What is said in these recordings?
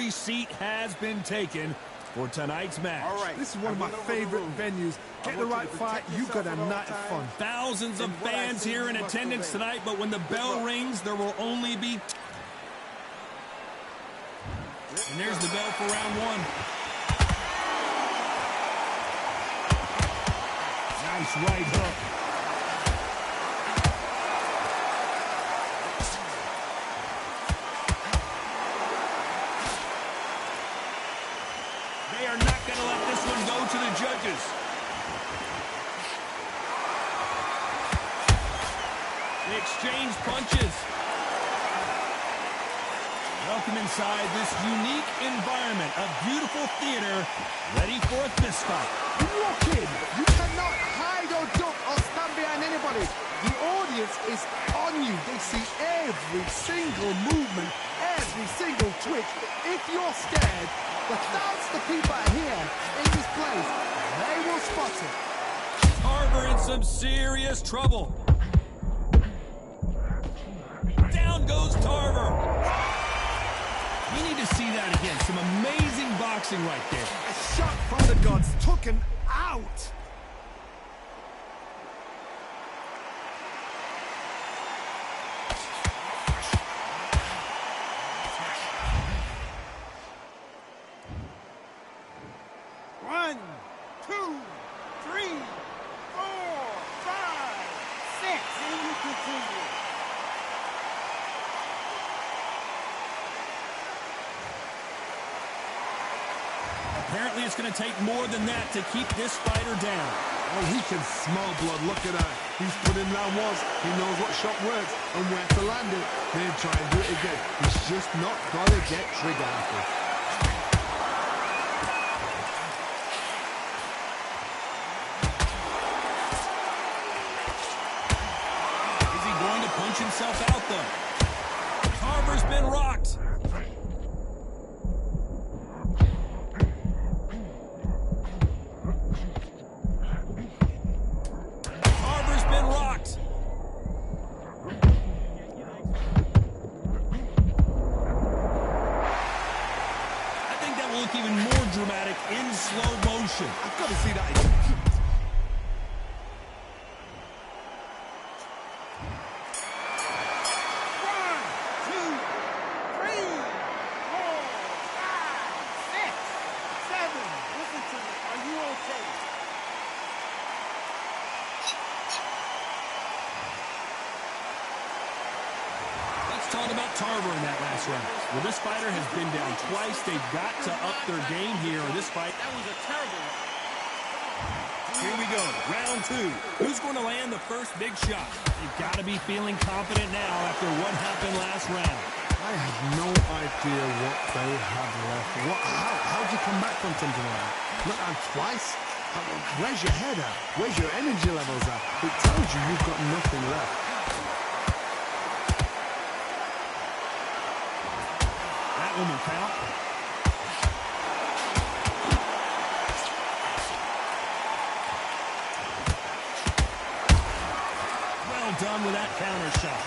every seat has been taken for tonight's match. All right. This is one of my favorite venues. Get the right fight, you got a night of fun. Thousands of fans here in attendance tonight, but when the bell rings, there will only be... And there's the bell for round one. Nice right hook. They are not going to let this one go to the judges. They exchange punches. Welcome inside this unique environment, a beautiful theater, ready for a fist fight. When you're a kid, you cannot hide or duck or stand behind anybody. The audience is on you. They see every single movement, every single twitch. If you're scared, the thousands of people are here in this place. They will spot it. Tarver in some serious trouble. Down goes Tarver. We need to see that again. Some amazing boxing right there. A shot from the gods took him out. One, two, three, 4, 5, 6, and you continue. Apparently it's going to take more than that to keep this fighter down. Oh, he can smell blood. Look at that. He's put in round once. He knows what shot works and where to land it. Then try and do it again. He's just not got to get trigger happy. Is he going to punch himself out, though? Tarver's been rocked. Look even more dramatic in slow motion. I've got to see that again. One, two, three, 4, 5, 6, 7. Listen to me. Are you okay? Let's talk about Tarver in that last round. Well, this fighter has been down twice. They've got to up their game here in this fight. That was a terrible one. Here we go, round two. Who's going to land the first big shot? You've got to be feeling confident now after what happened last round. I have no idea what they have left. How'd you come back from something like that? Look, and twice? Where's your head at? Where's your energy levels at? It tells you you've got nothing left. That one will count. Well done with that counter shot.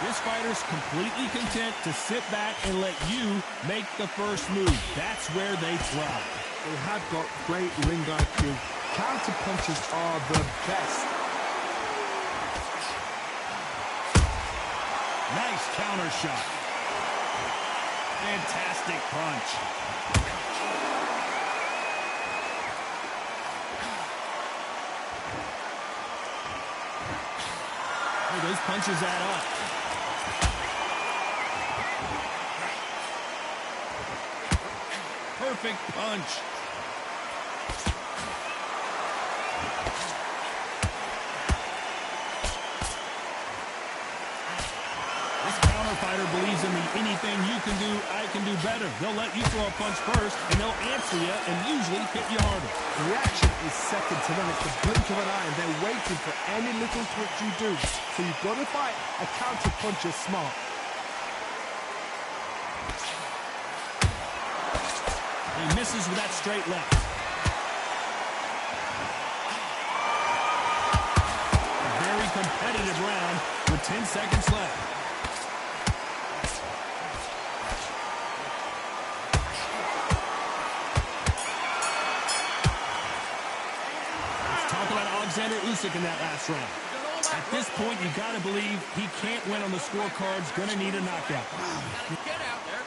This fighter's completely content to sit back and let you make the first move. That's where they thrive. They have got great ring IQ. Counter punches are the best. Nice counter shot. Fantastic punch. Hey, those punches add up. Perfect punch. Fighter believes in the anything you can do, I can do better. They'll let you throw a punch first, and they'll answer you and usually hit you harder. Reaction is second to none. It's the blink of an eye, and they're waiting for any little twitch you do. So you've got to fight a counter puncher smart. He misses with that straight left. A very competitive round with 10 seconds left. Usyk in that last round. At this point, you got to believe he can't win on the scorecards. Going to need a knockout. Get out there.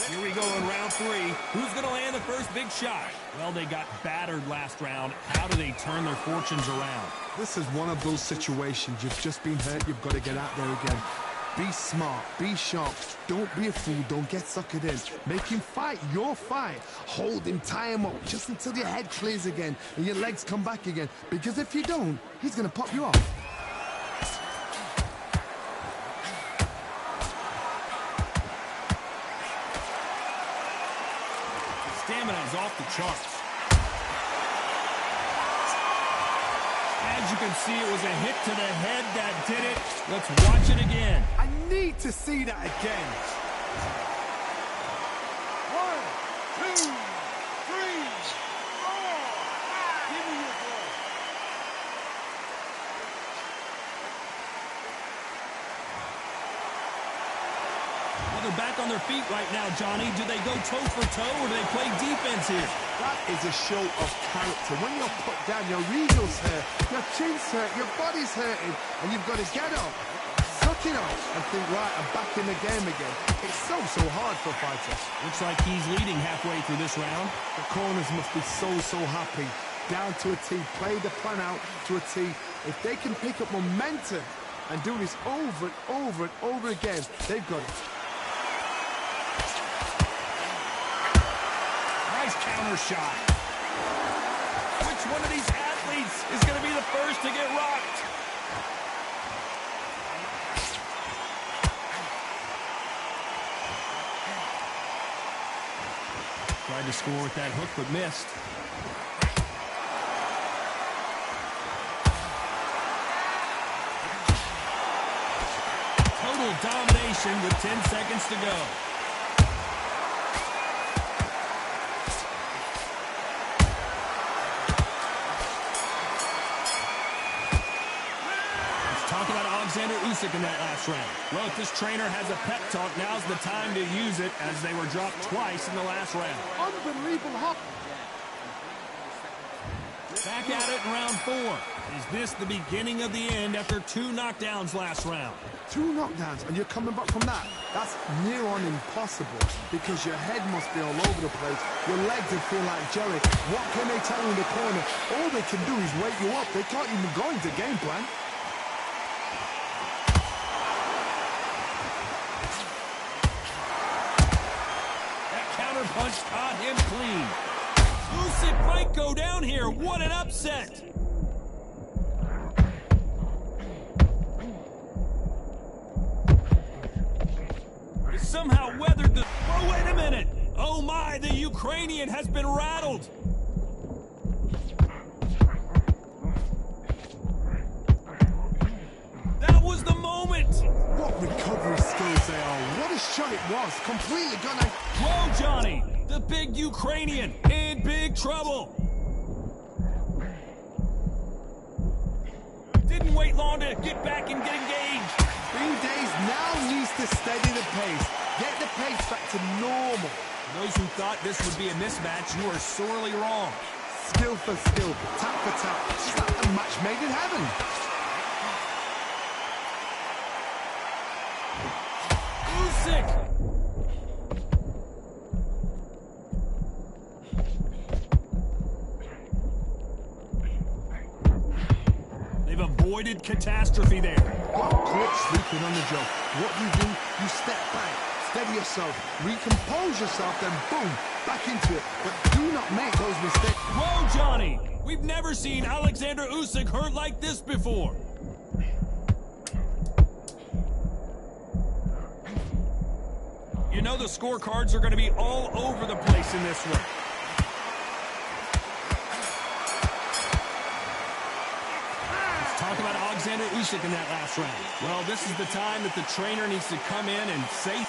Here we go in round 3. Who's going to land the first big shot? Well, they got battered last round. How do they turn their fortunes around? This is one of those situations. You've just been hurt. You've got to get out there again. Be smart. Be sharp. Don't be a fool. Don't get suckered in. Make him fight your fight. Hold him. Tie him up just until your head clears again and your legs come back again. Because if you don't, he's going to pop you off. Stamina is off the charts. As you can see, it was a hit to the head that did it. Let's watch it again. I need to see that again. 1, 2, 3, 4, 5. Give me your blow. Well, they're back on their feet right now, Johnny. Do they go toe for toe or do they play defense here? That is a show of character. When you're put down, your eagles hurt, your chin's hurt, your body's hurting, and you've got to get up, suck it up, and think, right, I'm back in the game again. It's so hard for fighters. Looks like he's leading halfway through this round. The corners must be so happy. Down to a T, play the plan out to a T. If they can pick up momentum and do this over and over and over again, they've got it. Nice counter shot. Which one of these athletes is going to be the first to get rocked? Tried to score with that hook, but missed. Total domination with 10 seconds to go. Alexander Usyk in that last round. Well, if this trainer has a pep talk, now's the time to use it as they were dropped twice in the last round. Unbelievable hop. Back at it in round 4. Is this the beginning of the end after 2 knockdowns last round? 2 knockdowns, and you're coming back from that. That's near on impossible because your head must be all over the place. Your legs will feel like jelly. What can they tell you in the corner? All they can do is wake you up. They can't even go into game plan. Punch caught him clean. Usyk might go down here. What an upset. He somehow weathered the... Oh, wait a minute. Oh, my. The Ukrainian has been rattled. That was the moment. What recovery skills they are. What a shot it was. Completely gonna... Whoa, Johnny. The big Ukrainian in big trouble. Didn't wait long to get back and get engaged. 3 days now needs to steady the pace. Get the pace back to normal. Those who thought this would be a mismatch, you are sorely wrong. Skill for skill, tap for tap. It's like a match made in heaven. Usyk. They've avoided catastrophe there. Got caught sleeping on the job. What do? You step back, steady yourself, recompose yourself, then boom, back into it. But do not make those mistakes. Whoa, Johnny! We've never seen Alexander Usyk hurt like this before. You know the scorecards are going to be all over the place in this one. Let's talk about Alexander Usyk in that last round. Well, this is the time that the trainer needs to come in and say...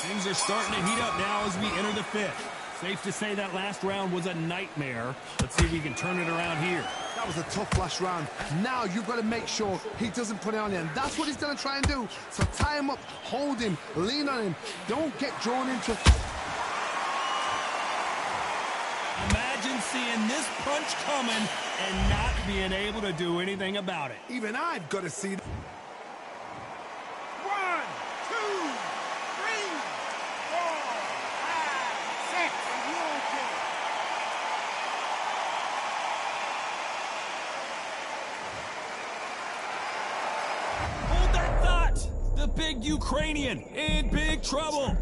Things are starting to heat up now as we enter the 5th. Safe to say that last round was a nightmare. Let's see if we can turn it around here. That was a tough last round. Now you've got to make sure he doesn't put it on you. And that's what he's going to try and do. So tie him up, hold him, lean on him. Don't get drawn into... Imagine seeing this punch coming and not being able to do anything about it. Even I've got to see. 1, 2, 3, 4, 5, 6. Are you okay? Hold that thought. The big Ukrainian in big trouble.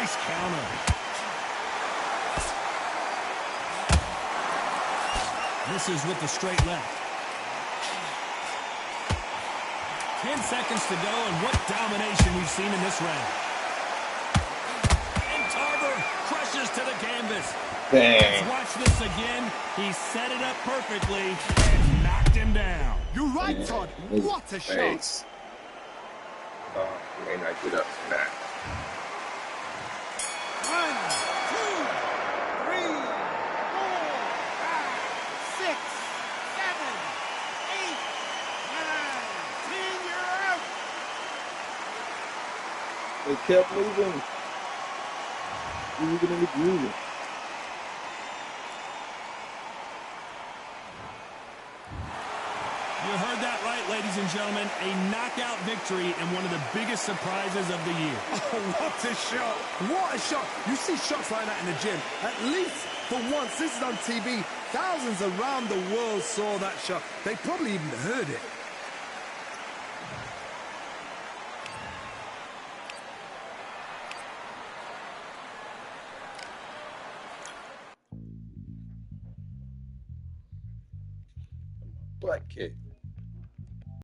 Nice counter. Misses with the straight left. 10 seconds to go, and what domination we've seen in this round. And Tarver crushes to the canvas. Let's watch this again. He set it up perfectly and knocked him down. You're right, Todd. What a shot. He may not get up from that. 1, 2, 3, 4, 5, 6, 7, 8, 9, 10. You're out. They kept moving. Moving and grooving. You heard that right, ladies and gentlemen. A knockout victory and one of the biggest surprises of the year. Oh, what a shot. What a shot. You see shots like that in the gym. At least for once, this is on TV. Thousands around the world saw that shot. They probably even heard it. Butt kick.